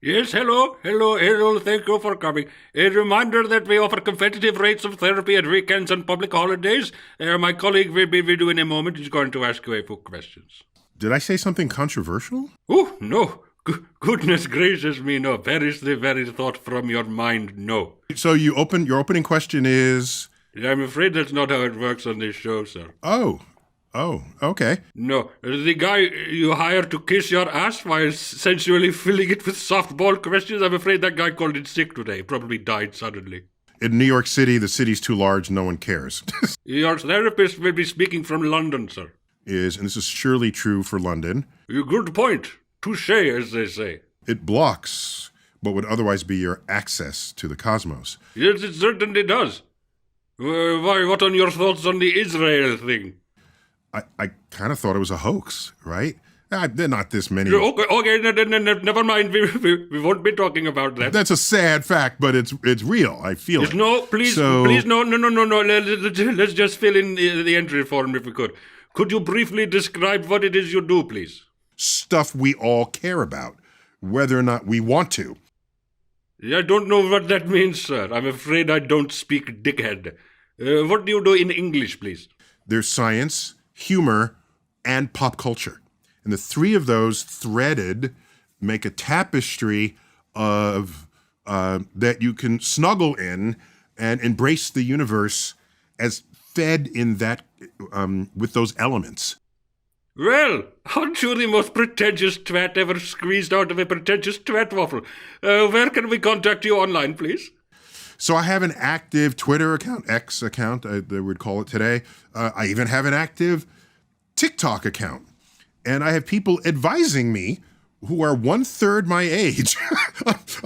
Yes, hello, thank you for coming. A reminder that we offer competitive rates of therapy at weekends and public holidays. My colleague will be with you in a moment. He's going to ask you a few questions. Did I say something controversial? Oh, no. Goodness gracious me, no. Perish the very thought from your mind, no. So your opening question is... I'm afraid that's not how it works on this show, sir. Oh, okay. No, the guy you hired to kiss your ass while sensually filling it with softball questions, I'm afraid that guy called in sick today. Probably died suddenly. In New York City, the city's too large, no one cares. Your therapist will be speaking from London, sir. And this is surely true for London. Good point. Touché, as they say. It blocks what would otherwise be your access to the cosmos. Yes, it certainly does. Why, what are your thoughts on the Israel thing? I kind of thought it was a hoax, right? There are not this many. Okay, never mind. We won't be talking about that. That's a sad fact, but it's real. I feel it. No, please, no. Let's just fill in the entry form if we could. Could you briefly describe what it is you do, please? Stuff we all care about, whether or not we want to. I don't know what that means, sir. I'm afraid I don't speak dickhead. What do you do in English, please? There's science, humor, and pop culture. And the three of those threaded make a tapestry of that you can snuggle in and embrace the universe as fed in that with those elements. Well, aren't you the most pretentious twat ever squeezed out of a pretentious twat waffle? Where can we contact you online, please? So I have an active Twitter account, X account, they would call it today. I even have an active TikTok account. And I have people advising me who are 1/3 my age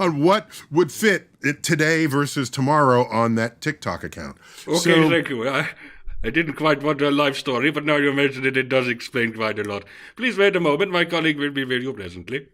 on what would fit today versus tomorrow on that TikTok account. Okay, thank you. I didn't quite want a life story, but now you mentioned it, it does explain quite a lot. Please wait a moment. My colleague will be with you presently.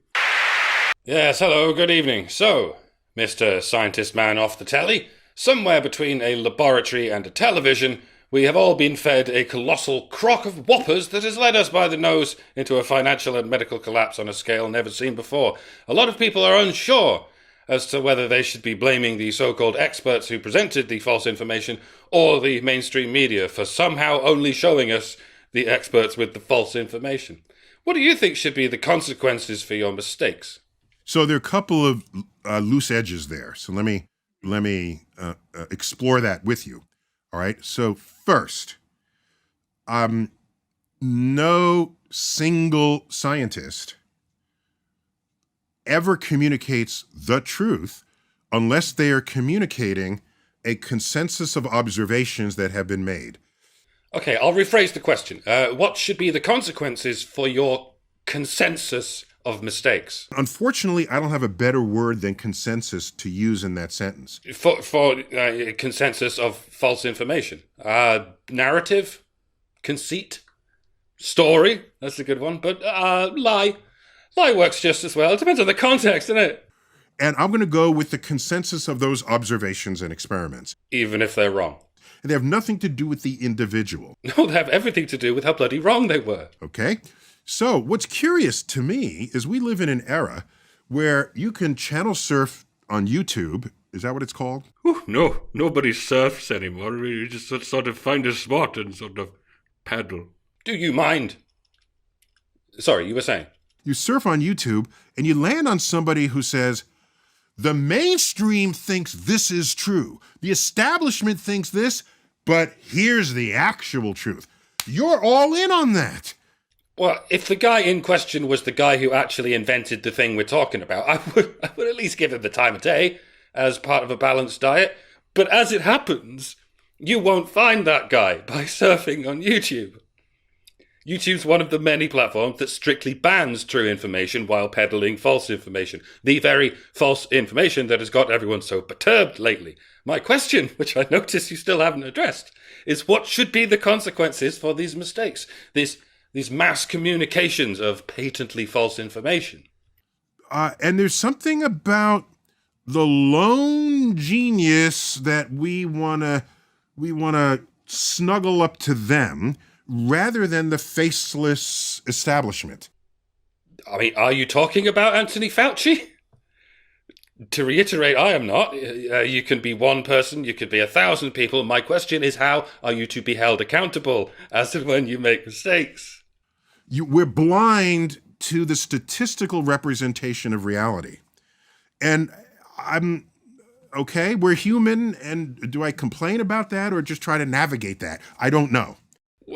Yes, hello, good evening. So, Mr. Scientist Man off the telly, somewhere between a laboratory and a television, we have all been fed a colossal crock of whoppers that has led us by the nose into a financial and medical collapse on a scale never seen before. A lot of people are unsure as to whether they should be blaming the so-called experts who presented the false information or the mainstream media for somehow only showing us the experts with the false information. What do you think should be the consequences for your mistakes? So there are a couple of loose edges there. So let me explore that with you. All right. So first, no single scientist ever communicates the truth unless they are communicating a consensus of observations that have been made. Okay, I'll rephrase the question. What should be the consequences for your consensus of mistakes? Unfortunately, I don't have a better word than consensus to use in that sentence. For consensus of false information. Narrative? Conceit? Story? That's a good one. But lie. Lie works just as well. It depends on the context, doesn't it? And I'm going to go with the consensus of those observations and experiments. Even if they're wrong. And they have nothing to do with the individual. No, they have everything to do with how bloody wrong they were. Okay? So what's curious to me is we live in an era where you can channel surf on YouTube. Is that what it's called? No, nobody surfs anymore. We just sort of find a spot and sort of paddle. Do you mind? Sorry, you were saying? You surf on YouTube and you land on somebody who says, the mainstream thinks this is true. The establishment thinks this, but here's the actual truth. You're all in on that. Well, if the guy in question was the guy who actually invented the thing we're talking about, I would at least give him the time of day as part of a balanced diet. But as it happens, you won't find that guy by surfing on YouTube. YouTube's one of the many platforms that strictly bans true information while peddling false information. The very false information that has got everyone so perturbed lately. My question, which I notice you still haven't addressed, is what should be the consequences for these mistakes? These mass communications of patently false information. And there's something about the lone genius that we wanna snuggle up to them rather than the faceless establishment. I mean, are you talking about Anthony Fauci? To reiterate, I am not. You can be one person, you could be 1,000 people. My question is, how are you to be held accountable as and when you make mistakes? We're blind to the statistical representation of reality. And we're human, and do I complain about that or just try to navigate that? I don't know.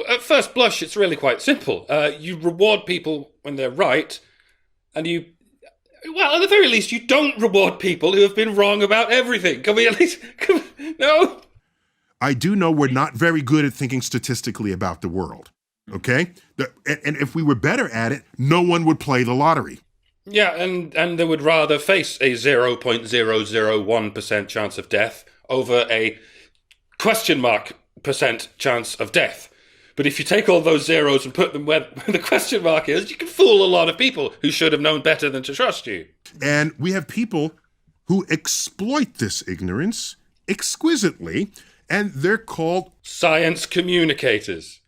At first blush, it's really quite simple. You reward people when they're right, and at the very least, you don't reward people who have been wrong about everything. Can we at least... No? I do know we're not very good at thinking statistically about the world, okay? And if we were better at it, no one would play the lottery. Yeah, and they would rather face a 0.001% chance of death over a question mark % chance of death. But if you take all those zeros and put them where the question mark is, you can fool a lot of people who should have known better than to trust you. And we have people who exploit this ignorance exquisitely, and they're called science communicators.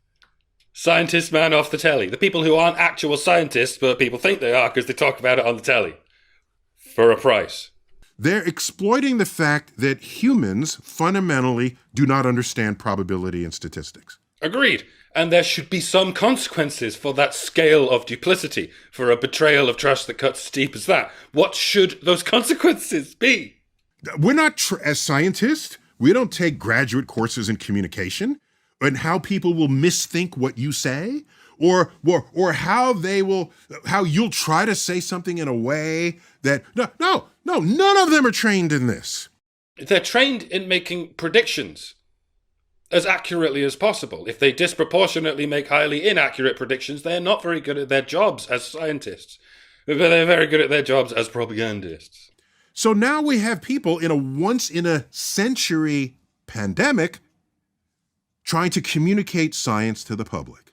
Scientist man off the telly. The people who aren't actual scientists, but people think they are because they talk about it on the telly. For a price. They're exploiting the fact that humans fundamentally do not understand probability and statistics. Agreed. And there should be some consequences for that scale of duplicity, for a betrayal of trust that cuts as deep as that. What should those consequences be? We're not, as scientists, we don't take graduate courses in communication and how people will misthink what you say, or how you'll try to say something in a way that, no, none of them are trained in this. They're trained in making predictions as accurately as possible. If they disproportionately make highly inaccurate predictions, they're not very good at their jobs as scientists. But they're very good at their jobs as propagandists. So now we have people in a once-in-a-century pandemic trying to communicate science to the public.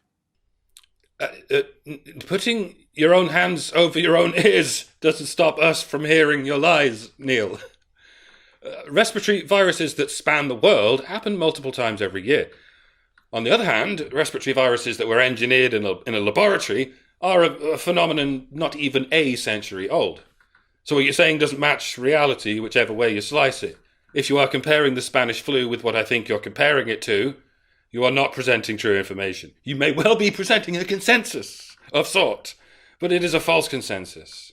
Putting your own hands over your own ears doesn't stop us from hearing your lies, Neil. Respiratory viruses that span the world happen multiple times every year. On the other hand, respiratory viruses that were engineered in a laboratory are a phenomenon not even a century old. So what you're saying doesn't match reality, whichever way you slice it. If you are comparing the Spanish flu with what I think you're comparing it to, you are not presenting true information. You may well be presenting a consensus of sort, but it is a false consensus.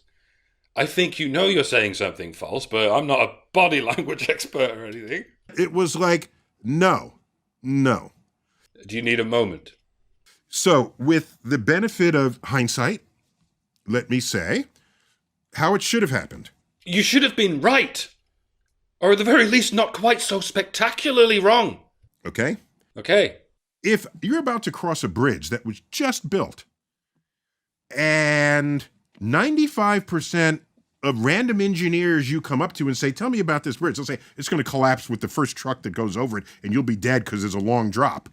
I think you know you're saying something false, but I'm not a body language expert or anything. It was like, no. Do you need a moment? So, with the benefit of hindsight, let me say how it should have happened. You should have been right. Or at the very least, not quite so spectacularly wrong. Okay? Okay. If you're about to cross a bridge that was just built, and 95% of random engineers you come up to and say, tell me about this bridge. They'll say, it's going to collapse with the first truck that goes over it, and you'll be dead because there's a long drop.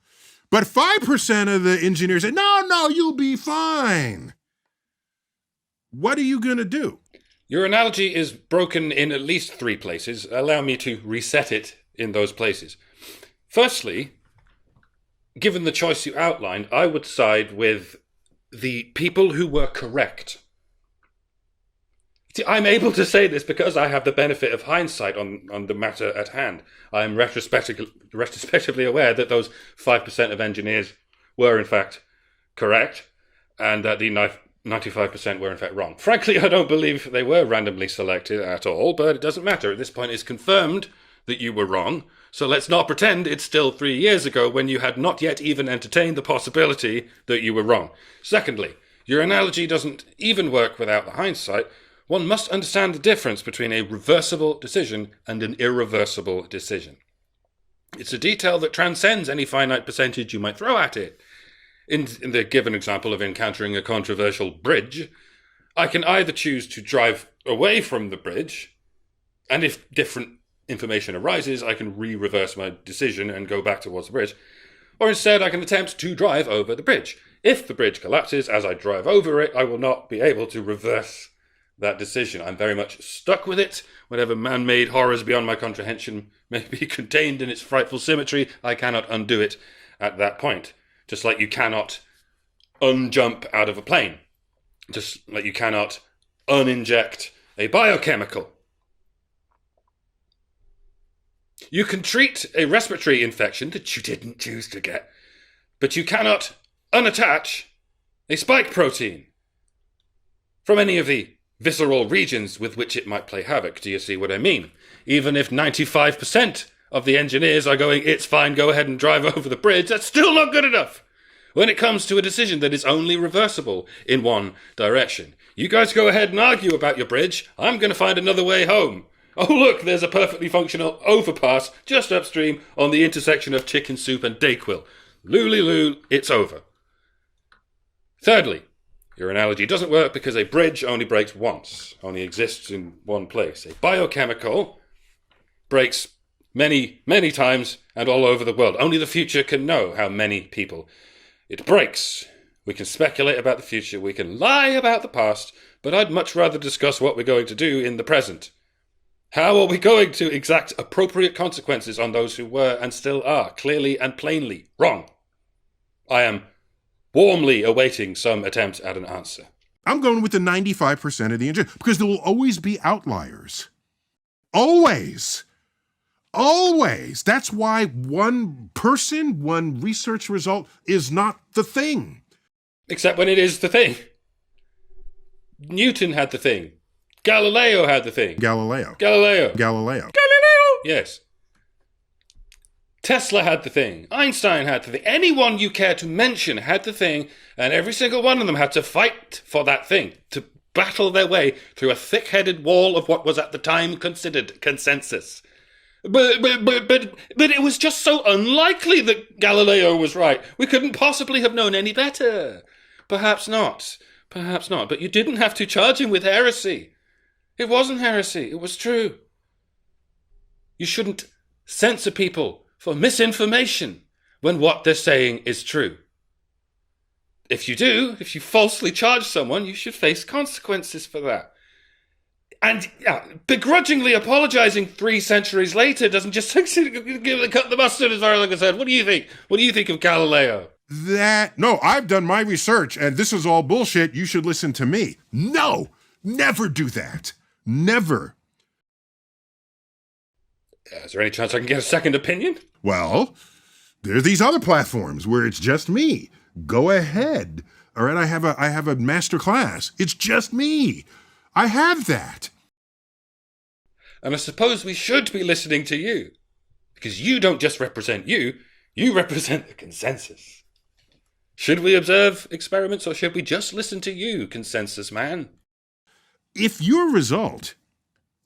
But 5% of the engineers say, no, you'll be fine. What are you going to do? Your analogy is broken in at least 3 places. Allow me to reset it in those places. Firstly, given the choice you outlined, I would side with the people who were correct. See, I'm able to say this because I have the benefit of hindsight on the matter at hand. I am retrospectively aware that those 5% of engineers were in fact correct, and that the 95% were in fact wrong. Frankly, I don't believe they were randomly selected at all, but it doesn't matter. At this point, it's confirmed that you were wrong. So let's not pretend it's still 3 years ago when you had not yet even entertained the possibility that you were wrong. Secondly, your analogy doesn't even work without the hindsight. One must understand the difference between a reversible decision and an irreversible decision. It's a detail that transcends any finite percentage you might throw at it. In the given example of encountering a controversial bridge, I can either choose to drive away from the bridge, and if different information arises, I can reverse my decision and go back towards the bridge, or instead I can attempt to drive over the bridge. If the bridge collapses as I drive over it, I will not be able to reverse that decision. I'm very much stuck with it. Whatever man-made horrors beyond my comprehension may be contained in its frightful symmetry, I cannot undo it at that point. Just like you cannot unjump out of a plane. Just like you cannot uninject a biochemical. You can treat a respiratory infection that you didn't choose to get, but you cannot unattach a spike protein from any of the visceral regions with which it might play havoc. Do you see what I mean? Even if 95% of the engineers are going, it's fine, go ahead and drive over the bridge, that's still not good enough when it comes to a decision that is only reversible in one direction. You guys go ahead and argue about your bridge. I'm going to find another way home. Oh, look, there's a perfectly functional overpass just upstream on the intersection of Chicken Soup and Dayquil. Loo, it's over. Thirdly, your analogy doesn't work because a bridge only breaks once, only exists in one place. A biochemical breaks many, many times and all over the world. Only the future can know how many people it breaks. We can speculate about the future, we can lie about the past, but I'd much rather discuss what we're going to do in the present. How are we going to exact appropriate consequences on those who were and still are clearly and plainly wrong? I am warmly awaiting some attempt at an answer. I'm going with the 95% of the engineers because there will always be outliers. Always. Always. That's why one person, one research result is not the thing. Except when it is the thing. Newton had the thing. Galileo had the thing. Galileo. Yes. Tesla had the thing. Einstein had the thing. Anyone you care to mention had the thing, and every single one of them had to fight for that thing, to battle their way through a thick-headed wall of what was at the time considered consensus. But it was just so unlikely that Galileo was right. We couldn't possibly have known any better. Perhaps not. But you didn't have to charge him with heresy. It wasn't heresy. It was true. You shouldn't censor people for misinformation when what they're saying is true. If you falsely charge someone, you should face consequences for that. And begrudgingly apologizing 3 centuries later doesn't just cut the mustard, as far as I can say. What do you think? What do you think of Galileo? No, I've done my research, and this is all bullshit. You should listen to me. No, never do that. Never. Is there any chance I can get a second opinion? Well, there's these other platforms where it's just me. Go ahead. All right, I have a master class. It's just me. I have that. And I suppose we should be listening to you. Because you don't just represent you represent the consensus. Should we observe experiments or should we just listen to you, consensus man? If your result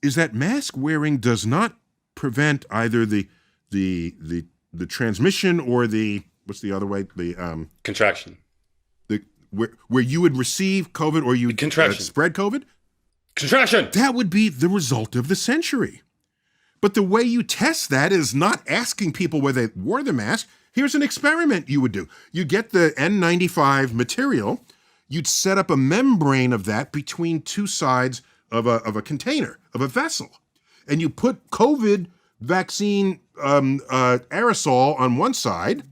is that mask wearing does not prevent either the transmission or the, what's the other way? The contraction. Where you would receive COVID or you would spread COVID? Contraction! That would be the result of the century. But the way you test that is not asking people whether they wore the mask. Here's an experiment you would do. You get the N95 material, you'd set up a membrane of that between two sides of a container, of a vessel. And you put COVID vaccine aerosol on one side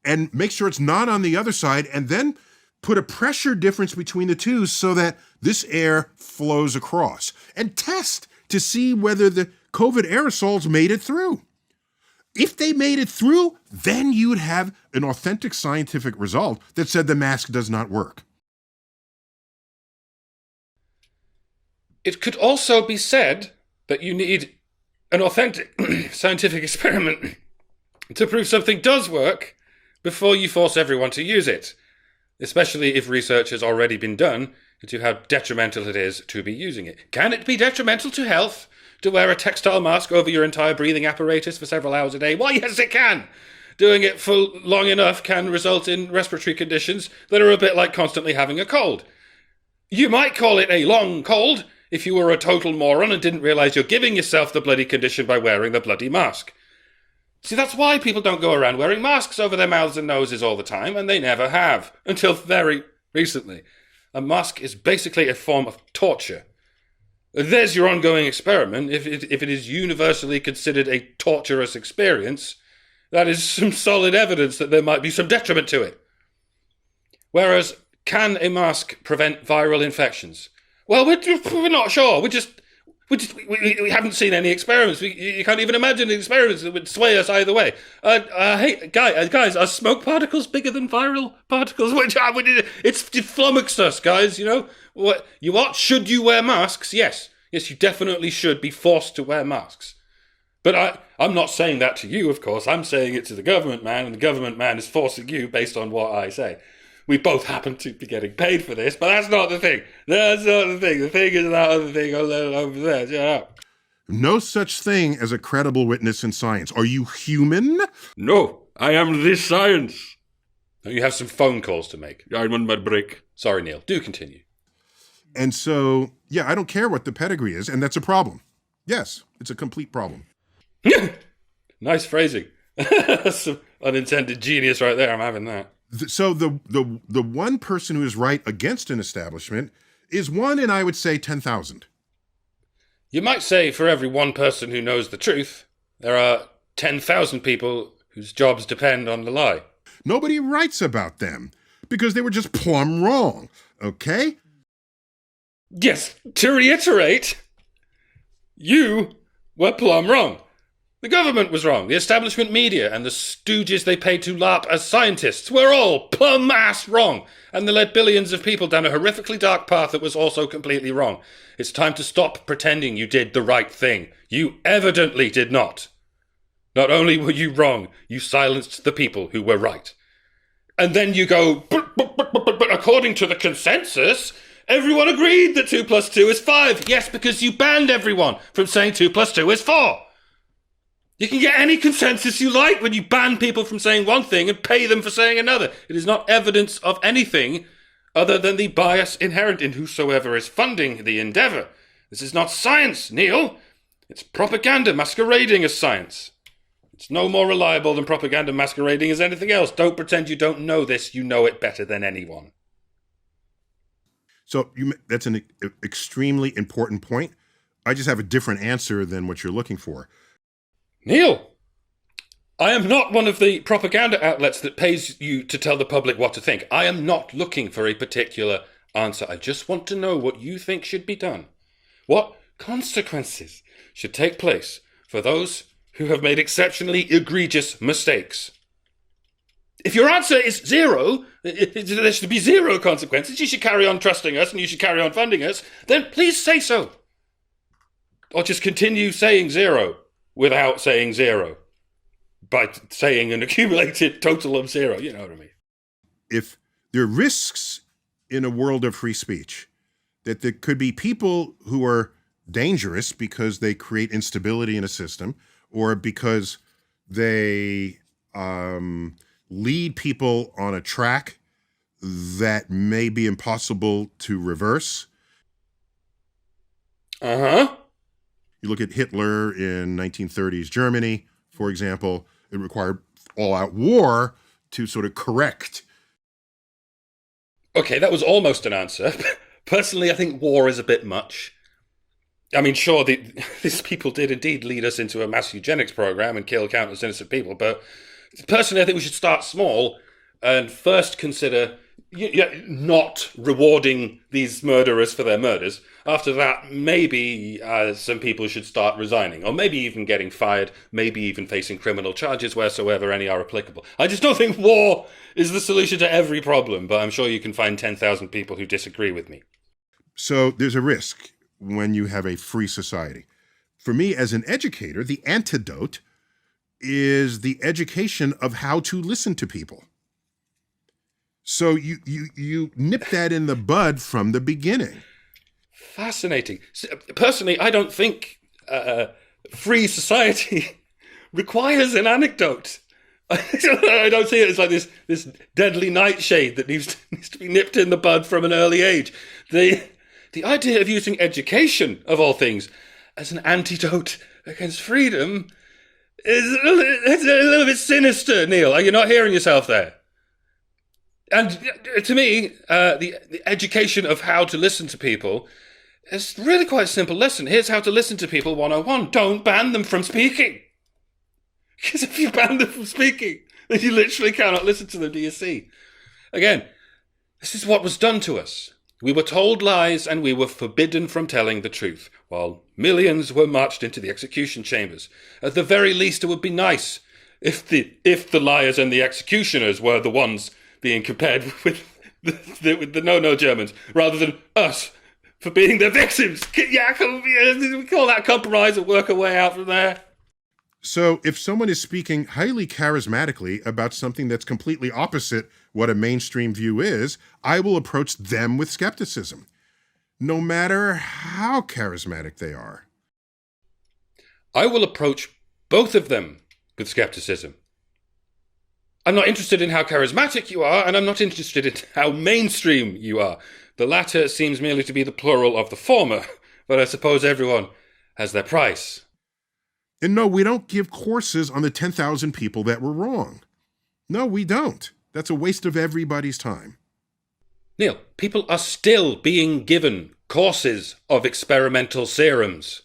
and make sure it's not on the other side, and then put a pressure difference between the two so that this air flows across. And test to see whether the COVID aerosols made it through. If they made it through, then you'd have an authentic scientific result that said the mask does not work. It could also be said that you need an authentic scientific experiment to prove something does work before you force everyone to use it, especially if research has already been done into how detrimental it is to be using it. Can it be detrimental to health to wear a textile mask over your entire breathing apparatus for several hours a day? Why, yes, it can. Doing it for long enough can result in respiratory conditions that are a bit like constantly having a cold. You might call it a long cold if you were a total moron and didn't realize you're giving yourself the bloody condition by wearing the bloody mask. See, that's why people don't go around wearing masks over their mouths and noses all the time, and they never have, until very recently. A mask is basically a form of torture. There's your ongoing experiment. If it is universally considered a torturous experience, that is some solid evidence that there might be some detriment to it. Whereas, can a mask prevent viral infections? Well, we're not sure. We haven't seen any experiments. You can't even imagine experiments that would sway us either way. Hey, guys, are smoke particles bigger than viral particles? It's flummoxed us, guys, you know? What? Should you wear masks? Yes, you definitely should be forced to wear masks. But I'm not saying that to you, of course. I'm saying it to the government man, and the government man is forcing you based on what I say. We both happen to be getting paid for this, but that's not the thing. That's not the thing. The thing is that other thing over there. Shut up. No such thing as a credible witness in science. Are you human? No, I am this science. You have some phone calls to make. I'm on my break. Sorry, Neil. Do continue. And so, yeah, I don't care what the pedigree is, and that's a problem. Yes, it's a complete problem. Nice phrasing. That's some unintended genius right there. I'm having that. So the one person who is right against an establishment is one in, I would say, 10,000. You might say for every one person who knows the truth, there are 10,000 people whose jobs depend on the lie. Nobody writes about them because they were just plumb wrong, okay? Yes, to reiterate, you were plumb wrong. The government was wrong. The establishment media and the stooges they paid to LARP as scientists were all plumb-ass wrong. And they led billions of people down a horrifically dark path that was also completely wrong. It's time to stop pretending you did the right thing. You evidently did not. Not only were you wrong, you silenced the people who were right. And then you go, but according to the consensus, everyone agreed that 2 + 2 is 5. Yes, because you banned everyone from saying 2 + 2 is 4. You can get any consensus you like when you ban people from saying one thing and pay them for saying another. It is not evidence of anything other than the bias inherent in whosoever is funding the endeavour. This is not science, Neil. It's propaganda masquerading as science. It's no more reliable than propaganda masquerading as anything else. Don't pretend you don't know this. You know it better than anyone. So that's an extremely important point. I just have a different answer than what you're looking for. Neil, I am not one of the propaganda outlets that pays you to tell the public what to think. I am not looking for a particular answer. I just want to know what you think should be done. What consequences should take place for those who have made exceptionally egregious mistakes? If your answer is 0, there should be 0 consequences, you should carry on trusting us and you should carry on funding us, then please say so. Or just continue saying 0. Without saying 0, by saying an accumulated total of 0, you know what I mean? If there are risks in a world of free speech, that there could be people who are dangerous because they create instability in a system, or because they lead people on a track that may be impossible to reverse. Uh-huh. You look at Hitler in 1930s Germany, for example, it required all-out war to sort of correct. Okay, that was almost an answer. Personally, I think war is a bit much. I mean, sure, these people did indeed lead us into a mass eugenics program and kill countless innocent people, but personally, I think we should start small and first consider not rewarding these murderers for their murders. After that, maybe some people should start resigning, or maybe even getting fired, maybe even facing criminal charges wheresoever any are applicable. I just don't think war is the solution to every problem, but I'm sure you can find 10,000 people who disagree with me. So there's a risk when you have a free society. For me, as an educator, the antidote is the education of how to listen to people. So you nip that in the bud from the beginning. Fascinating. Personally, I don't think free society requires an anecdote. I don't see it as like this deadly nightshade that needs to be nipped in the bud from an early age. The idea of using education, of all things, as an antidote against freedom is a little bit sinister, Neil. Are you not hearing yourself there? And to me, the education of how to listen to people is really quite a simple lesson. Here's how to listen to people 101. Don't ban them from speaking. Because if you ban them from speaking, then you literally cannot listen to them, do you see? Again, this is what was done to us. We were told lies and we were forbidden from telling the truth. while millions were marched into the execution chambers. At the very least, it would be nice if the liars and the executioners were the ones being compared with the no Germans, rather than us for being the victims. Yeah, we call that compromise and work our way out from there. So if someone is speaking highly charismatically about something that's completely opposite what a mainstream view is, I will approach them with skepticism, no matter how charismatic they are. I will approach both of them with skepticism. I'm not interested in how charismatic you are, and I'm not interested in how mainstream you are. The latter seems merely to be the plural of the former, but I suppose everyone has their price. And no, we don't give courses on the 10,000 people that were wrong. No, we don't. That's a waste of everybody's time. Neil, people are still being given courses of experimental serums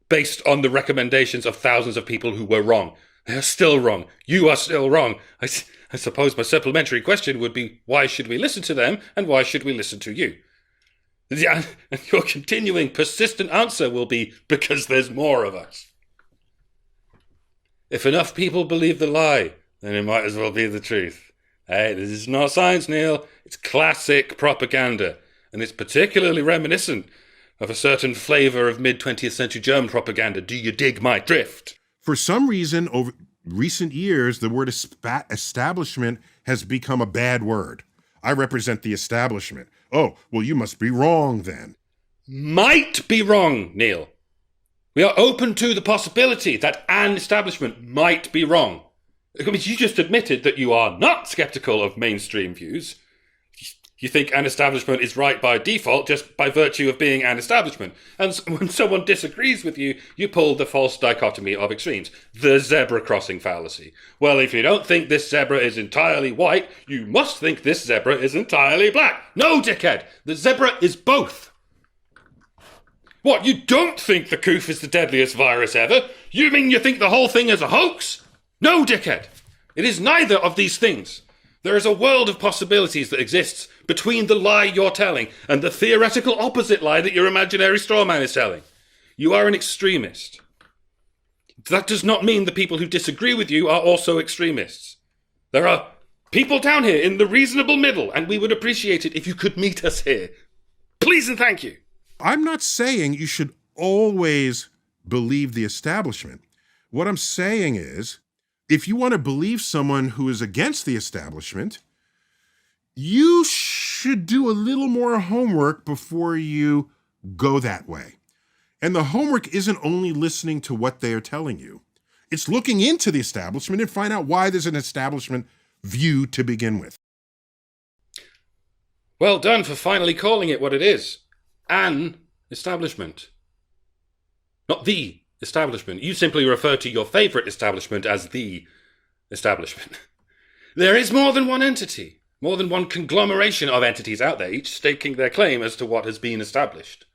based on the recommendations of thousands of people who were wrong. They're still wrong. You are still wrong. I suppose my supplementary question would be, why should we listen to them, and why should we listen to you? Yeah, and your continuing, persistent answer will be, because there's more of us. If enough people believe the lie, then it might as well be the truth. Hey, this is not science, Neil. It's classic propaganda, and it's particularly reminiscent of a certain flavour of mid-20th century German propaganda. Do you dig my drift? For some reason, over recent years, the word establishment has become a bad word. I represent the establishment. Oh, well, you must be wrong then. Might be wrong, Neil. We are open to the possibility that an establishment might be wrong. I mean, you just admitted that you are not sceptical of mainstream views. You think an establishment is right by default just by virtue of being an establishment. And when someone disagrees with you, you pull the false dichotomy of extremes. The zebra crossing fallacy. Well, if you don't think this zebra is entirely white, you must think this zebra is entirely black. No, dickhead! The zebra is both. What, you don't think the coof is the deadliest virus ever? You mean you think the whole thing is a hoax? No, dickhead! It is neither of these things. There is a world of possibilities that exists between the lie you're telling and the theoretical opposite lie that your imaginary straw man is telling. You are an extremist. That does not mean the people who disagree with you are also extremists. There are people down here in the reasonable middle, and we would appreciate it if you could meet us here. Please and thank you. I'm not saying you should always believe the establishment. What I'm saying is, if you want to believe someone who is against the establishment, you should do a little more homework before you go that way. And the homework isn't only listening to what they are telling you. It's looking into the establishment and find out why there's an establishment view to begin with. Well done for finally calling it what it is. An establishment. Not the establishment. You simply refer to your favourite establishment as the establishment. There is more than one entity, more than one conglomeration of entities out there, each staking their claim as to what has been established.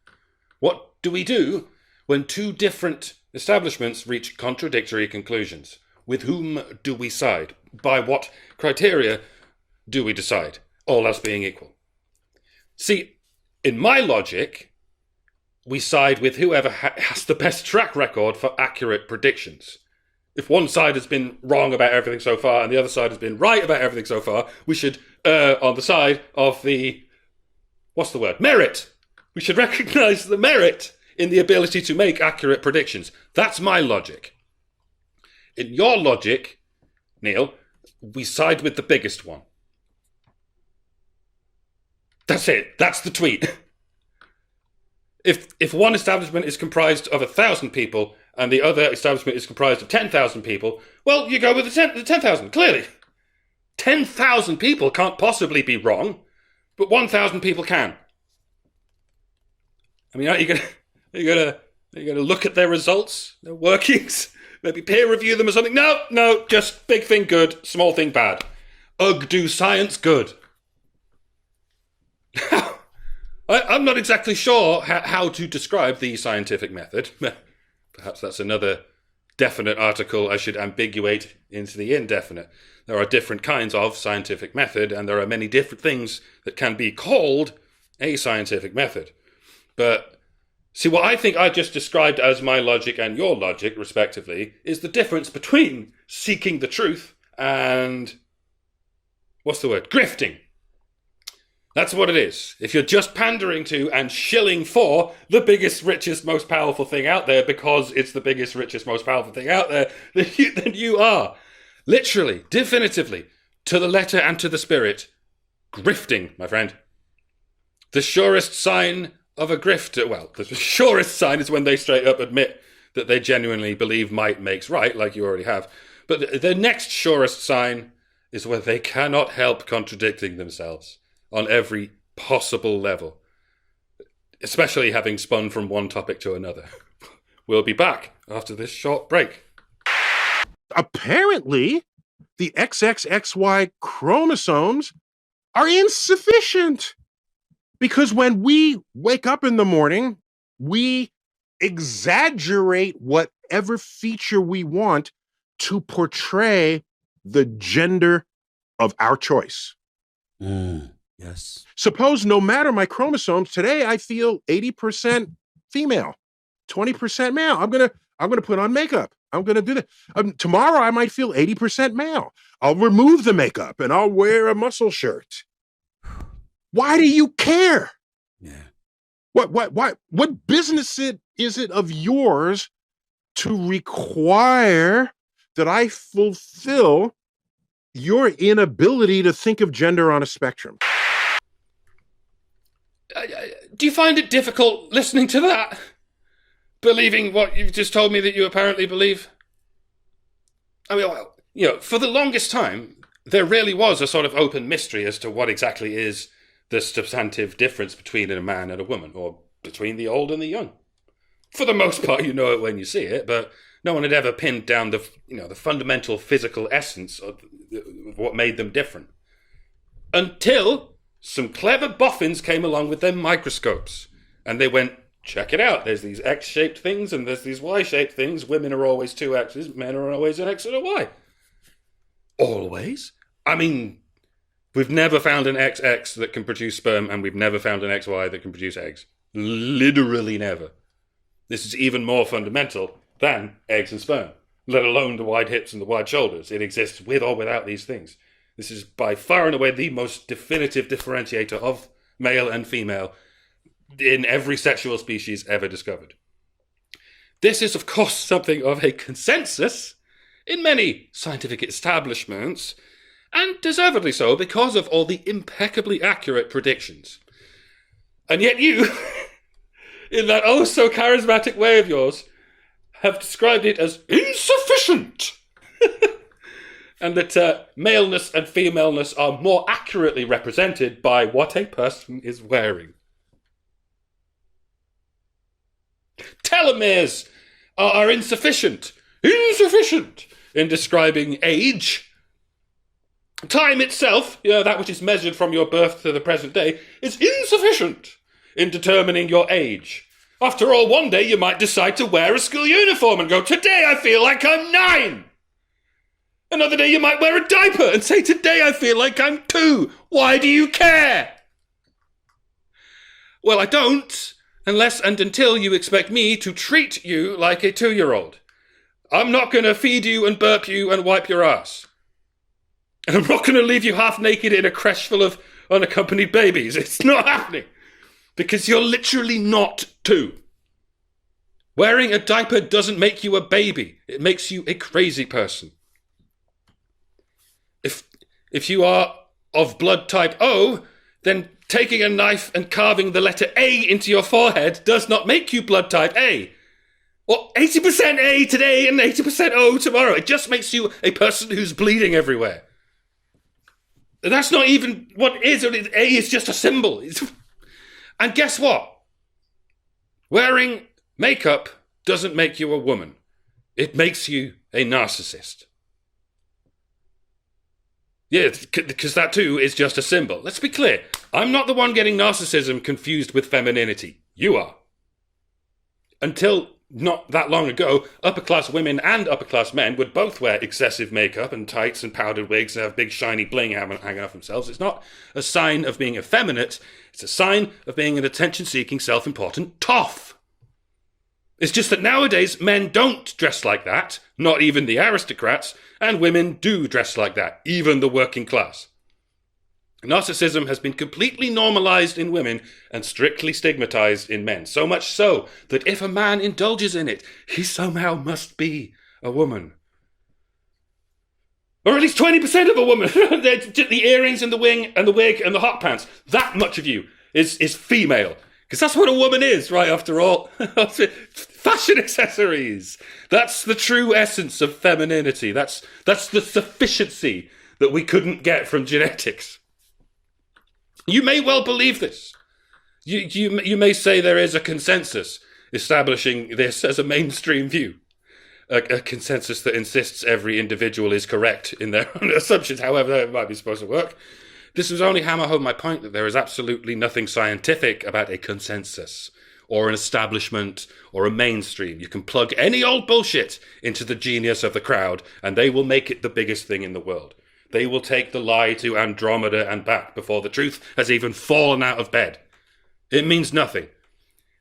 What do we do when two different establishments reach contradictory conclusions? With whom do we side? By what criteria do we decide, all else being equal? See, in my logic, we side with whoever has the best track record for accurate predictions. If one side has been wrong about everything so far and the other side has been right about everything so far, we should err on the side of the, merit. We should recognise the merit in the ability to make accurate predictions. That's my logic. In your logic, Neil, we side with the biggest one. That's it. That's the tweet. If one establishment is comprised of 1,000 people and the other establishment is comprised of 10,000 people, well, you go with the 10,000, clearly. 10,000 people can't possibly be wrong, but 1,000 people can. I mean, aren't you gonna look at their results, their workings, maybe peer review them or something? No, just big thing good, small thing bad. Ugh, do science good. I'm not exactly sure how to describe the scientific method. Perhaps that's another definite article I should ambiguate into the indefinite. There are different kinds of scientific method, and there are many different things that can be called a scientific method. But See, what I think I just described as my logic and your logic, respectively, is the difference between seeking the truth and, what's the word, grifting. That's what it is. If you're just pandering to and shilling for the biggest, richest, most powerful thing out there because it's the biggest, richest, most powerful thing out there, then you are, literally, definitively, to the letter and to the spirit, grifting, my friend. The surest sign of a grifter, well, the surest sign is when they straight up admit that they genuinely believe might makes right, like you already have. But the next surest sign is where they cannot help contradicting themselves on every possible level, especially having spun from one topic to another. We'll be back after this short break. Apparently, the XXXY chromosomes are insufficient. Because when we wake up in the morning, we exaggerate whatever feature we want to portray the gender of our choice. Yes. Suppose no matter my chromosomes, today I feel 80% female, 20% male. I'm gonna put on makeup. I'm gonna do that. Tomorrow I might feel 80% male. I'll remove the makeup and I'll wear a muscle shirt. Why do you care? Yeah. What business is it of yours to require that I fulfill your inability to think of gender on a spectrum? Do you find it difficult listening to that? Believing what you've just told me that you apparently believe? I mean, well, for the longest time, there really was a sort of open mystery as to what exactly is the substantive difference between a man and a woman, or between the old and the young. For the most part, you know it when you see it, but no one had ever pinned down the fundamental physical essence of what made them different. Until some clever boffins came along with their microscopes, and they went, check it out, there's these X-shaped things and there's these Y-shaped things. Women are always two X's, men are always an X and a Y. Always? I mean, we've never found an XX that can produce sperm, and we've never found an XY that can produce eggs. Literally never. This is even more fundamental than eggs and sperm, let alone the wide hips and the wide shoulders. It exists with or without these things. This is by far and away the most definitive differentiator of male and female in every sexual species ever discovered. This is, of course, something of a consensus in many scientific establishments, and deservedly so because of all the impeccably accurate predictions. And yet you, in that oh so charismatic way of yours, have described it as insufficient. And that maleness and femaleness are more accurately represented by what a person is wearing. Telomeres are insufficient in describing age. Time itself, that which is measured from your birth to the present day, is insufficient in determining your age. After all, one day you might decide to wear a school uniform and go, today I feel like I'm 9. Another day you might wear a diaper and say, today I feel like I'm 2. Why do you care? Well, I don't, unless and until you expect me to treat you like a 2-year-old. I'm not going to feed you and burp you and wipe your ass. And I'm not going to leave you half naked in a creche full of unaccompanied babies. It's not happening. Because you're literally not 2. Wearing a diaper doesn't make you a baby. It makes you a crazy person. If you are of blood type O, then taking a knife and carving the letter A into your forehead does not make you blood type A. Or 80% A today and 80% O tomorrow. It just makes you a person who's bleeding everywhere. That's not even what it is. A is just a symbol. And guess what? Wearing makeup doesn't make you a woman. It makes you a narcissist. Yeah, because that too is just a symbol. Let's be clear. I'm not the one getting narcissism confused with femininity. You are. Until not that long ago, upper-class women and upper-class men would both wear excessive makeup and tights and powdered wigs and have big shiny bling hanging off themselves. It's not a sign of being effeminate. It's a sign of being an attention-seeking, self-important toff. It's just that nowadays men don't dress like that, not even the aristocrats, and women do dress like that, even the working class. Narcissism has been completely normalized in women and strictly stigmatized in men, so much so that if a man indulges in it, he somehow must be a woman. Or at least 20% of a woman. The earrings and the wing and the wig and the hot pants. That much of you is female. Because that's what a woman is, right, after all. Fashion accessories. That's the true essence of femininity. That's the sufficiency that we couldn't get from genetics. You may well believe this. You may say there is a consensus establishing this as a mainstream view. A consensus that insists every individual is correct in their own assumptions, however that might be supposed to work. This was only hammer home my point that there is absolutely nothing scientific about a consensus or an establishment or a mainstream. You can plug any old bullshit into the genius of the crowd and they will make it the biggest thing in the world. They will take the lie to Andromeda and back before the truth has even fallen out of bed. It means nothing.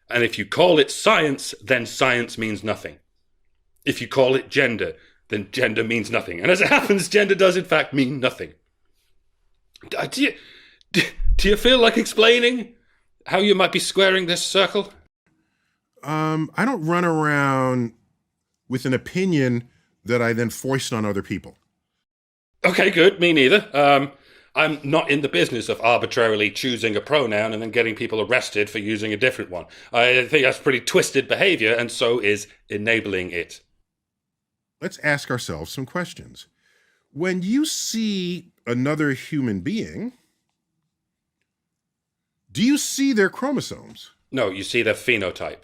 And if you call it science, then science means nothing. If you call it gender, then gender means nothing. And as it happens, gender does in fact mean nothing. Do you feel like explaining how you might be squaring this circle? I don't run around with an opinion that I then foist on other people. Okay, good. Me neither. I'm not in the business of arbitrarily choosing a pronoun and then getting people arrested for using a different one. I think that's pretty twisted behavior, and so is enabling it. Let's ask ourselves some questions. When you see another human being, do you see their chromosomes? No, you see their phenotype.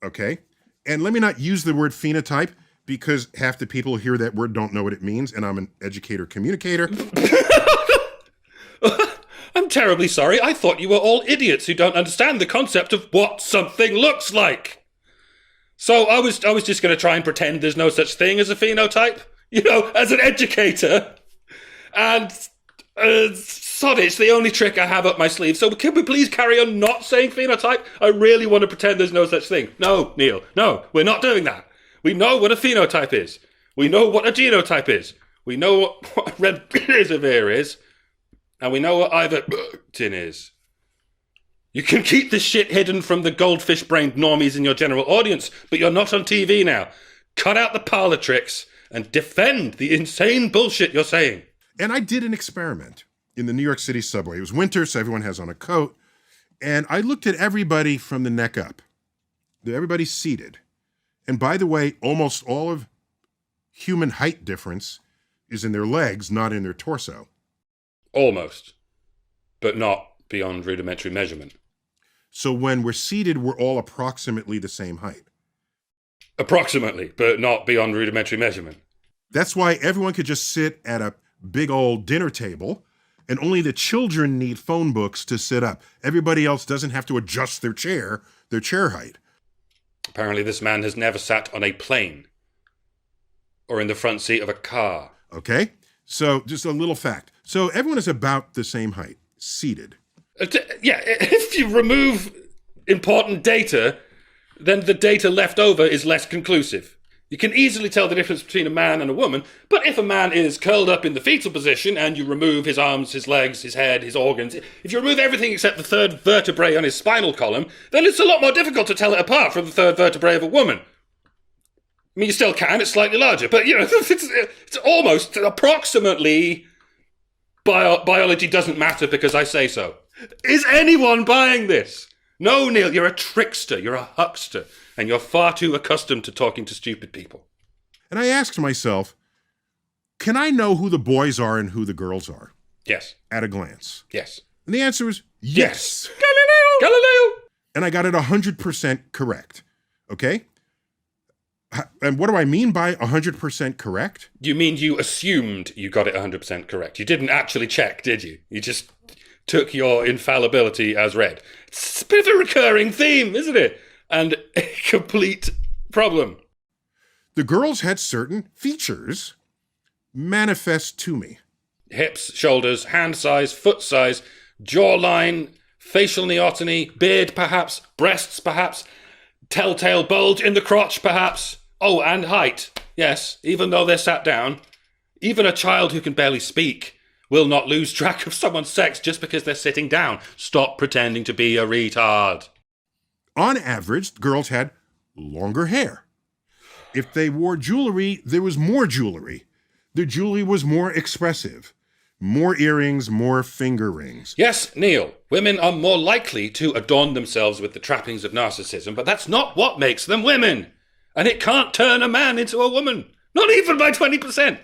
Okay. And let me not use the word phenotype because half the people who hear that word don't know what it means, and I'm an educator communicator. I'm terribly sorry. I thought you were all idiots who don't understand the concept of what something looks like. So I was just going to try and pretend there's no such thing as a phenotype, as an educator. And sod it, it's the only trick I have up my sleeve. So can we please carry on not saying phenotype? I really want to pretend there's no such thing. No, Neil, no, we're not doing that. We know what a phenotype is. We know what a genotype is. We know what remdesivir is. And we know what ivermectin is. You can keep this shit hidden from the goldfish-brained normies in your general audience, but you're not on TV now. Cut out the parlor tricks and defend the insane bullshit you're saying. And I did an experiment in the New York City subway. It was winter, so everyone has on a coat. And I looked at everybody from the neck up. Everybody's seated. And by the way, almost all of human height difference is in their legs, not in their torso. Almost. But not beyond rudimentary measurement. So when we're seated, we're all approximately the same height. Approximately, but not beyond rudimentary measurement. That's why everyone could just sit at a big old dinner table, and only the children need phone books to sit up. Everybody else doesn't have to adjust their chair height. Apparently this man has never sat on a plane or in the front seat of a car. Okay, so just a little fact. So everyone is about the same height, seated. Yeah, if you remove important data, then the data left over is less conclusive. You can easily tell the difference between a man and a woman, but if a man is curled up in the fetal position and you remove his arms, his legs, his head, his organs, if you remove everything except the third vertebrae on his spinal column, then it's a lot more difficult to tell it apart from the third vertebrae of a woman. I mean, you still can, it's slightly larger, but, it's almost approximately biology doesn't matter because I say so. Is anyone buying this? No, Neil, you're a trickster, you're a huckster, and you're far too accustomed to talking to stupid people. And I asked myself, can I know who the boys are and who the girls are? Yes. At a glance. Yes. And the answer is yes. Galileo! And I got it 100% correct. Okay? And what do I mean by 100% correct? You mean you assumed you got it 100% correct. You didn't actually check, did you? You just took your infallibility as read. It's a bit of a recurring theme, isn't it? And a complete problem. The girls had certain features manifest to me. Hips, shoulders, hand size, foot size, jawline, facial neoteny, beard perhaps, breasts perhaps. telltale bulge in the crotch, perhaps. Oh, and height. Yes, even though they're sat down. Even a child who can barely speak will not lose track of someone's sex just because they're sitting down. Stop pretending to be a retard. On average, girls had longer hair. If they wore jewelry, there was more jewelry. Their jewelry was more expressive. More earrings, more finger rings. Yes, Neil, women are more likely to adorn themselves with the trappings of narcissism, but that's not what makes them women. And it can't turn a man into a woman. Not even by 20%.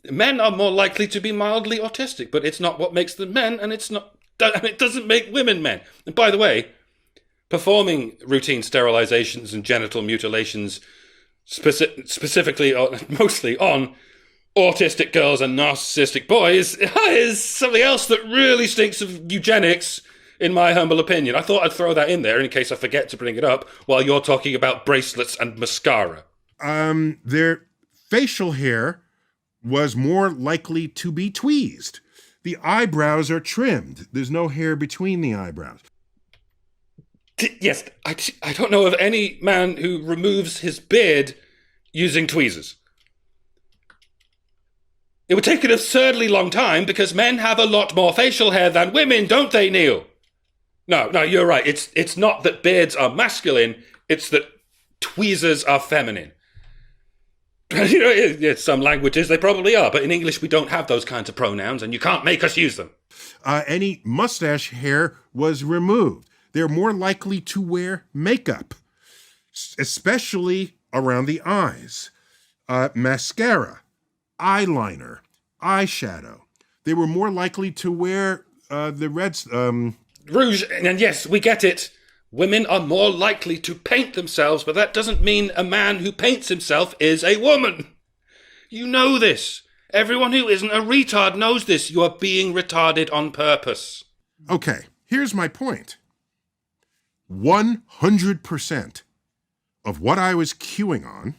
Men are more likely to be mildly autistic, but it's not what makes them men, and it doesn't make women men. And by the way, performing routine sterilizations and genital mutilations specifically or mostly on autistic girls and narcissistic boys is something else that really stinks of eugenics, in my humble opinion. I thought I'd throw that in there in case I forget to bring it up while you're talking about bracelets and mascara. Their facial hair was more likely to be tweezed. The eyebrows are trimmed. There's no hair between the eyebrows. Yes, I don't know of any man who removes his beard using tweezers. It would take an absurdly long time because men have a lot more facial hair than women, don't they, Neil? No, you're right. It's not that beards are masculine, it's that tweezers are feminine. You know, in some languages they probably are, but in English we don't have those kinds of pronouns and you can't make us use them. Any mustache hair was removed. They're more likely to wear makeup, especially around the eyes. Mascara, eyeliner, eyeshadow. They were more likely to wear rouge, and yes, we get it. Women are more likely to paint themselves, but that doesn't mean a man who paints himself is a woman. You know this. Everyone who isn't a retard knows this. You are being retarded on purpose. Okay, here's my point. 100% of what I was queuing on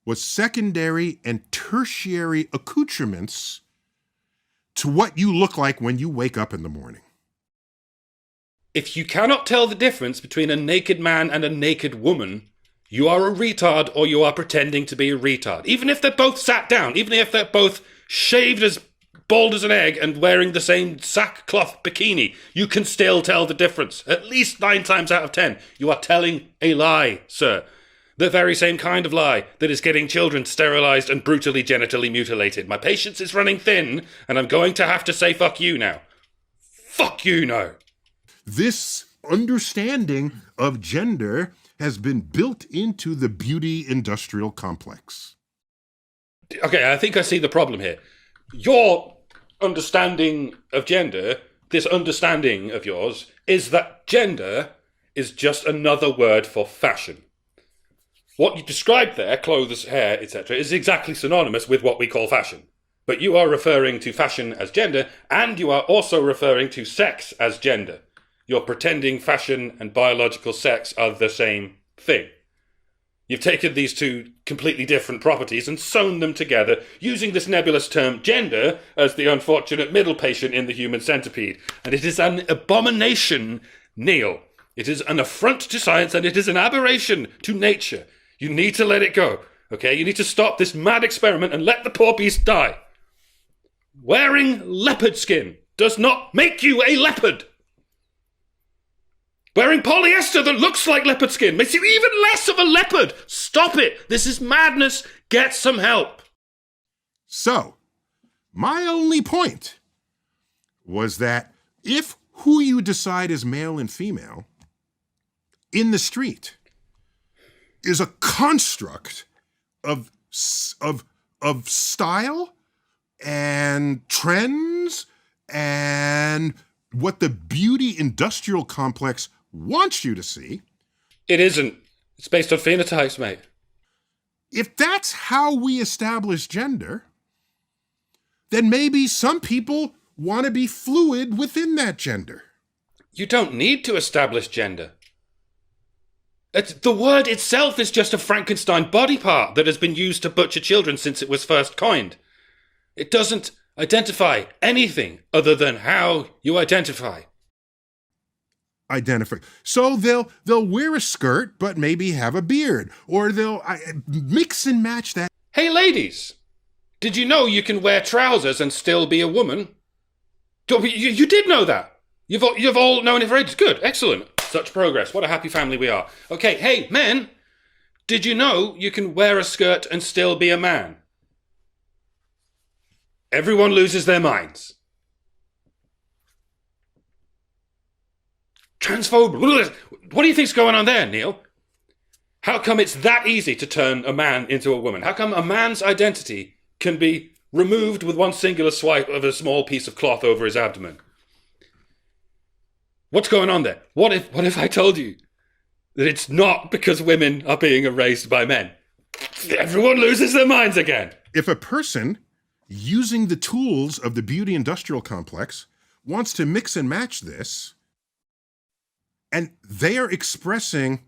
was secondary and tertiary accoutrements to what you look like when you wake up in the morning. If you cannot tell the difference between a naked man and a naked woman, you are a retard or you are pretending to be a retard. Even if they're both sat down, even if they're both shaved as bald as an egg and wearing the same sackcloth bikini, you can still tell the difference. At least 9 times out of 10, you are telling a lie, sir. The very same kind of lie that is getting children sterilized and brutally genitally mutilated. My patience is running thin, and I'm going to have to say fuck you now. Fuck you now. This understanding of gender has been built into the beauty industrial complex. Okay, I think I see the problem here. Your understanding of gender, this understanding of yours, is that gender is just another word for fashion. What you described there, clothes, hair, etc., is exactly synonymous with what we call fashion. But you are referring to fashion as gender, and you are also referring to sex as gender. You're pretending fashion and biological sex are the same thing. You've taken these two completely different properties and sewn them together using this nebulous term gender as the unfortunate middle patient in the human centipede. And it is an abomination, Neil. It is an affront to science and it is an aberration to nature. You need to let it go, okay? You need to stop this mad experiment and let the poor beast die. Wearing leopard skin does not make you a leopard. Wearing polyester that looks like leopard skin makes you even less of a leopard. Stop it. This is madness. Get some help. So, my only point was that if who you decide is male and female in the street is a construct of style and trends and what the beauty industrial complex wants you to see. It isn't. It's based on phenotypes, mate. If that's how we establish gender, then maybe some people want to be fluid within that gender. You don't need to establish gender. The word itself is just a Frankenstein body part that has been used to butcher children since it was first coined. It doesn't identify anything other than how you identify. identify. So they'll wear a skirt, but maybe have a beard, or they'll mix and match that. Hey, ladies, did you know you can wear trousers and still be a woman? You did know that. You've all known it for ages. Good, excellent. Such progress. What a happy family we are. Okay, hey, men, did you know you can wear a skirt and still be a man? Everyone loses their minds. Transphobe. What do you think's going on there, Neil? How come it's that easy to turn a man into a woman? How come a man's identity can be removed with one singular swipe of a small piece of cloth over his abdomen? What's going on there? What if I told you that it's not because women are being erased by men? Everyone loses their minds again. If a person using the tools of the beauty industrial complex wants to mix and match this, and they are expressing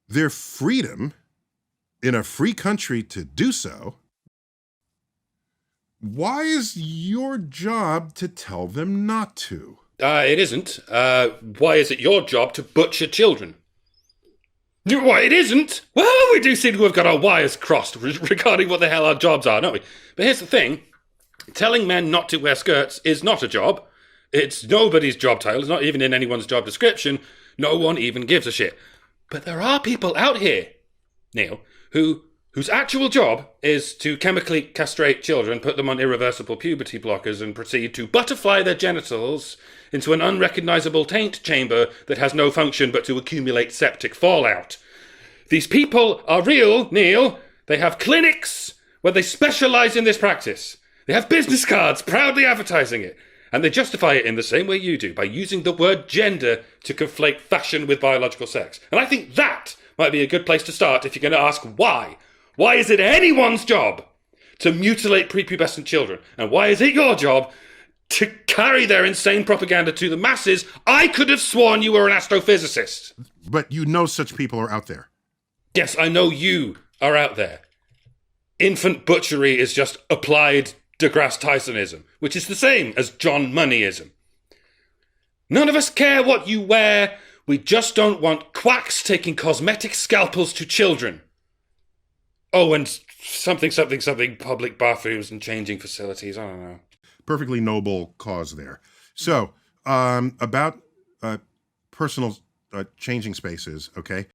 their freedom in a free country to do so, why is your job to tell them not to? It isn't. Why is it your job to butcher children? Why, it isn't? Well, we do seem to have got our wires crossed regarding what the hell our jobs are, don't we? But here's the thing. Telling men not to wear skirts is not a job. It's nobody's job title. It's not even in anyone's job description. No one even gives a shit. But there are people out here, Neil, whose actual job is to chemically castrate children, put them on irreversible puberty blockers, and proceed to butterfly their genitals into an unrecognizable taint chamber that has no function but to accumulate septic fallout. These people are real, Neil. They have clinics where they specialize in this practice. They have business cards proudly advertising it. And they justify it in the same way you do, by using the word gender to conflate fashion with biological sex. And I think that might be a good place to start if you're going to ask why. Why is it anyone's job to mutilate prepubescent children? And why is it your job to carry their insane propaganda to the masses? I could have sworn you were an astrophysicist. But you know such people are out there. Yes, I know you are out there. Infant butchery is just applied deGrasse Tysonism, which is the same as John Moneyism. None of us care what you wear. We just don't want quacks taking cosmetic scalpels to children. Oh, and something, public bathrooms and changing facilities. I don't know. Perfectly noble cause there. So, about personal changing spaces, okay?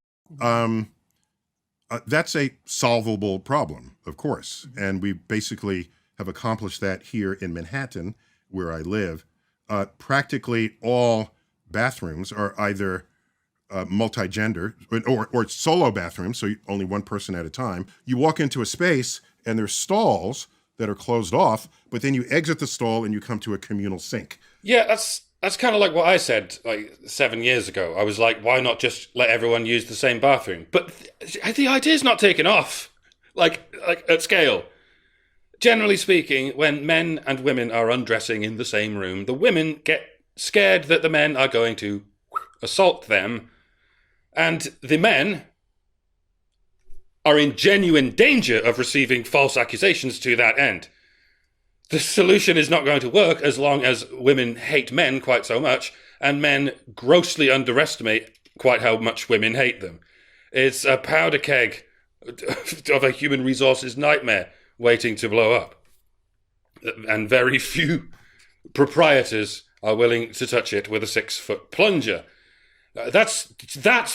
That's a solvable problem, of course. And we basically have accomplished that here in Manhattan, where I live. Practically all bathrooms are either multi-gender or solo bathrooms, so only one person at a time. You walk into a space and there's stalls that are closed off, but then you exit the stall and you come to a communal sink. Yeah, that's kind of like what I said like 7 years ago. I was like, why not just let everyone use the same bathroom? But the idea's not taken off, like at scale. Generally speaking, when men and women are undressing in the same room, the women get scared that the men are going to assault them, and the men are in genuine danger of receiving false accusations to that end. The solution is not going to work as long as women hate men quite so much, and men grossly underestimate quite how much women hate them. It's a powder keg of a human resources nightmare waiting to blow up. And very few proprietors are willing to touch it with a 6-foot plunger. That's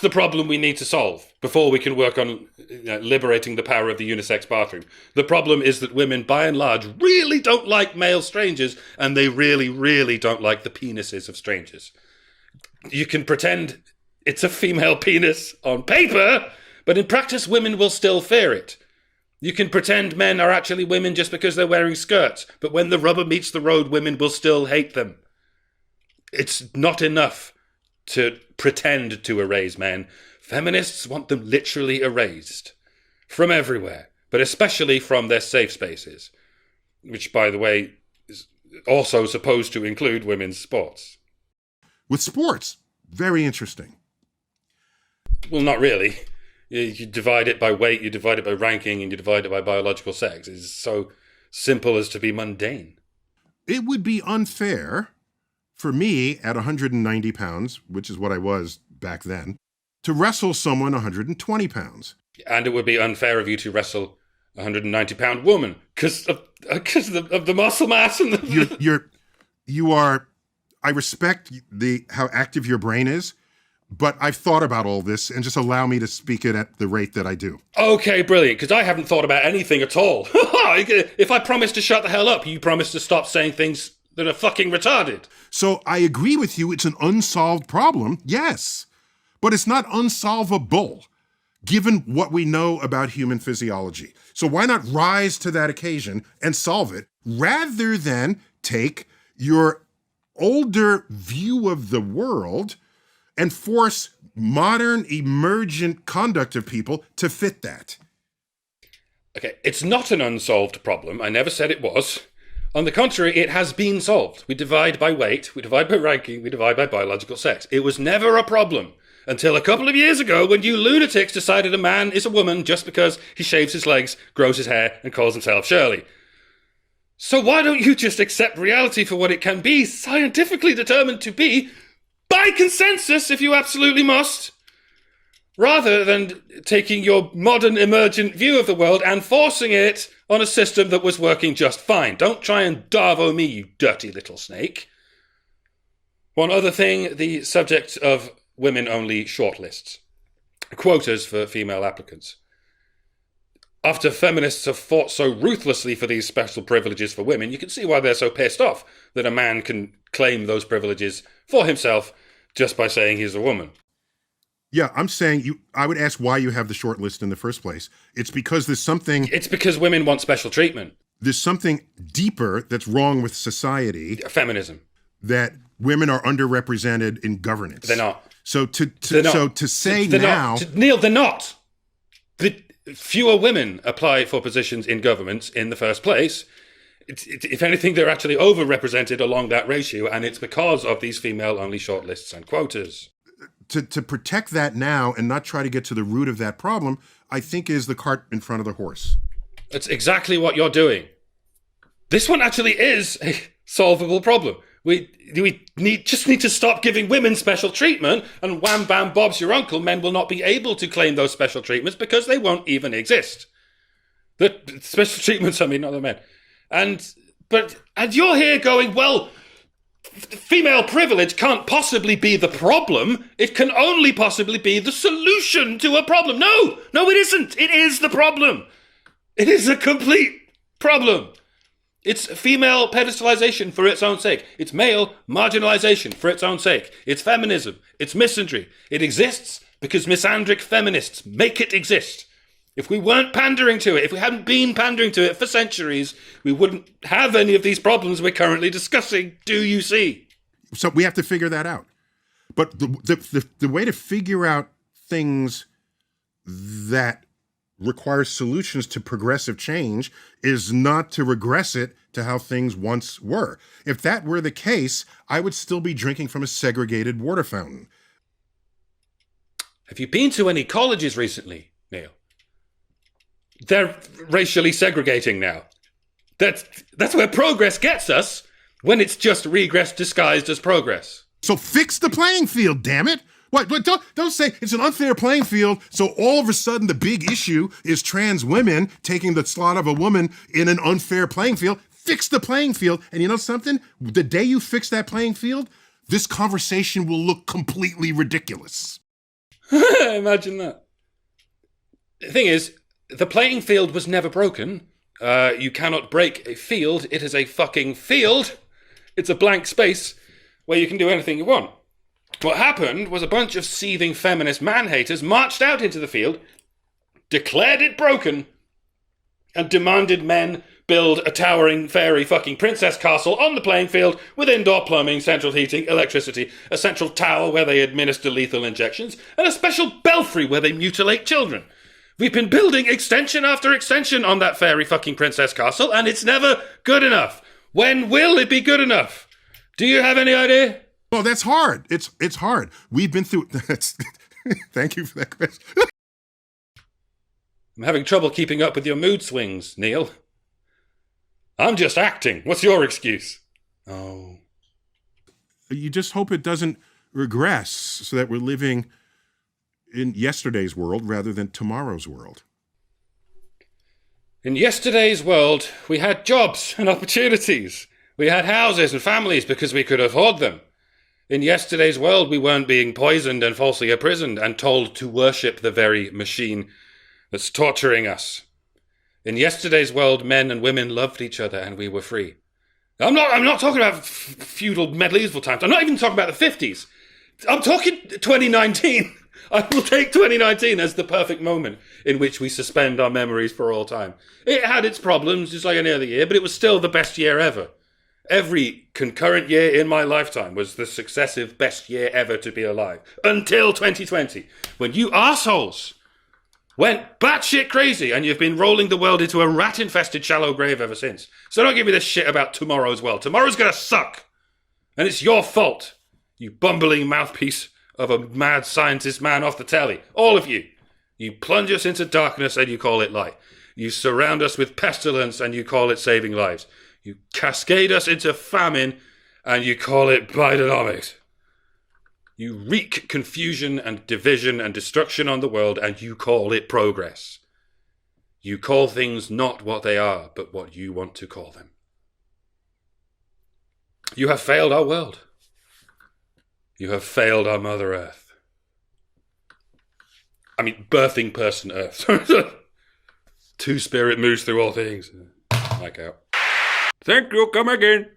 the problem we need to solve before we can work on liberating the power of the unisex bathroom. The problem is that women, by and large, really don't like male strangers, and they really, really don't like the penises of strangers. You can pretend it's a female penis on paper, but in practice, women will still fear it. You can pretend men are actually women just because they're wearing skirts, but when the rubber meets the road, women will still hate them. It's not enough to pretend to erase men. Feminists want them literally erased. From everywhere, but especially from their safe spaces. Which, by the way, is also supposed to include women's sports. With sports, very interesting. Well, not really. You divide it by weight, you divide it by ranking, and you divide it by biological sex. It's so simple as to be mundane. It would be unfair for me at 190 pounds, which is what I was back then, to wrestle someone 120 pounds. And it would be unfair of you to wrestle a 190-pound woman because of the muscle mass and you are. I respect how active your brain is, but I've thought about all this, and just allow me to speak it at the rate that I do. Okay, brilliant, because I haven't thought about anything at all. If I promise to shut the hell up, you promise to stop saying things that are fucking retarded. So I agree with you, it's an unsolved problem, yes, but it's not unsolvable, given what we know about human physiology. So why not rise to that occasion and solve it, rather than take your older view of the world and force modern emergent conduct of people to fit that? Okay, it's not an unsolved problem. I never said it was. On the contrary, it has been solved. We divide by weight, we divide by ranking, we divide by biological sex. It was never a problem until a couple of years ago when you lunatics decided a man is a woman just because he shaves his legs, grows his hair, and calls himself Shirley. So why don't you just accept reality for what it can be, scientifically determined to be, by consensus if you absolutely must, rather than taking your modern emergent view of the world and forcing it on a system that was working just fine. Don't try and Darvo me, you dirty little snake. One other thing, the subject of women-only shortlists. Quotas for female applicants. After feminists have fought so ruthlessly for these special privileges for women, you can see why they're so pissed off that a man can claim those privileges for himself just by saying he's a woman. Yeah, I'm saying I would ask why you have the short list in the first place. It's because there's something... It's because women want special treatment. There's something deeper that's wrong with society. Feminism. That women are underrepresented in governance. They're not. So to say now... Neil, they're not. Fewer women apply for positions in governments in the first place. If anything, they're actually overrepresented along that ratio, and it's because of these female-only shortlists and quotas. To protect that now and not try to get to the root of that problem, I think is the cart in front of the horse. That's exactly what you're doing. This one actually is a solvable problem. We just need to stop giving women special treatment, and wham bam Bob's your uncle, men will not be able to claim those special treatments because they won't even exist. The special treatments, I mean, not the men. And you're here going, well, female privilege can't possibly be the problem. It can only possibly be the solution to a problem. No, it isn't. It is the problem. It is a complete problem. It's female pedestalization for its own sake. It's male marginalization for its own sake. It's feminism. It's misandry. It exists because misandric feminists make it exist. If we weren't pandering to it, if we hadn't been pandering to it for centuries, we wouldn't have any of these problems we're currently discussing. Do you see? So we have to figure that out. But the way to figure out things that require solutions to progressive change is not to regress it to how things once were. If that were the case, I would still be drinking from a segregated water fountain. Have you been to any colleges recently, Neil? They're racially segregating now. That's where progress gets us, when it's just regress disguised as progress. So fix the playing field, damn it! What? Don't say it's an unfair playing field, so all of a sudden the big issue is trans women taking the slot of a woman in an unfair playing field. Fix the playing field, and you know something? The day you fix that playing field, this conversation will look completely ridiculous. Imagine that. The thing is, the playing field was never broken. You cannot break a field. It is a fucking field. It's a blank space where you can do anything you want. What happened was a bunch of seething feminist man-haters marched out into the field, declared it broken, and demanded men build a towering fairy fucking princess castle on the playing field with indoor plumbing, central heating, electricity, a central tower where they administer lethal injections, and a special belfry where they mutilate children. We've been building extension after extension on that fairy fucking princess castle, and it's never good enough. When will it be good enough? Do you have any idea? Well, that's hard. It's hard. We've been through... Thank you for that question. I'm having trouble keeping up with your mood swings, Neil. I'm just acting. What's your excuse? Oh. you just hope it doesn't regress so that we're living in yesterday's world rather than tomorrow's world. In yesterday's world, we had jobs and opportunities. We had houses and families because we could afford them. In yesterday's world, we weren't being poisoned and falsely imprisoned and told to worship the very machine that's torturing us. In yesterday's world, men and women loved each other and we were free. I'm not talking about feudal medieval times. I'm not even talking about the 50s. I'm talking 2019. I will take 2019 as the perfect moment in which we suspend our memories for all time. It had its problems, just like any other year, but it was still the best year ever. Every concurrent year in my lifetime was the successive best year ever to be alive. Until 2020, when you assholes went batshit crazy and you've been rolling the world into a rat-infested shallow grave ever since. So don't give me this shit about tomorrow's world. Tomorrow's gonna suck. And it's your fault, you bumbling mouthpiece of a mad scientist man off the telly. All of you. You plunge us into darkness and you call it light. You surround us with pestilence and you call it saving lives. You cascade us into famine and you call it Bidenomics. You wreak confusion and division and destruction on the world and you call it progress. You call things not what they are, but what you want to call them. You have failed our world. You have failed our Mother Earth. I mean, birthing person Earth. Two-spirit moves through all things. Like out. Thank you, come again.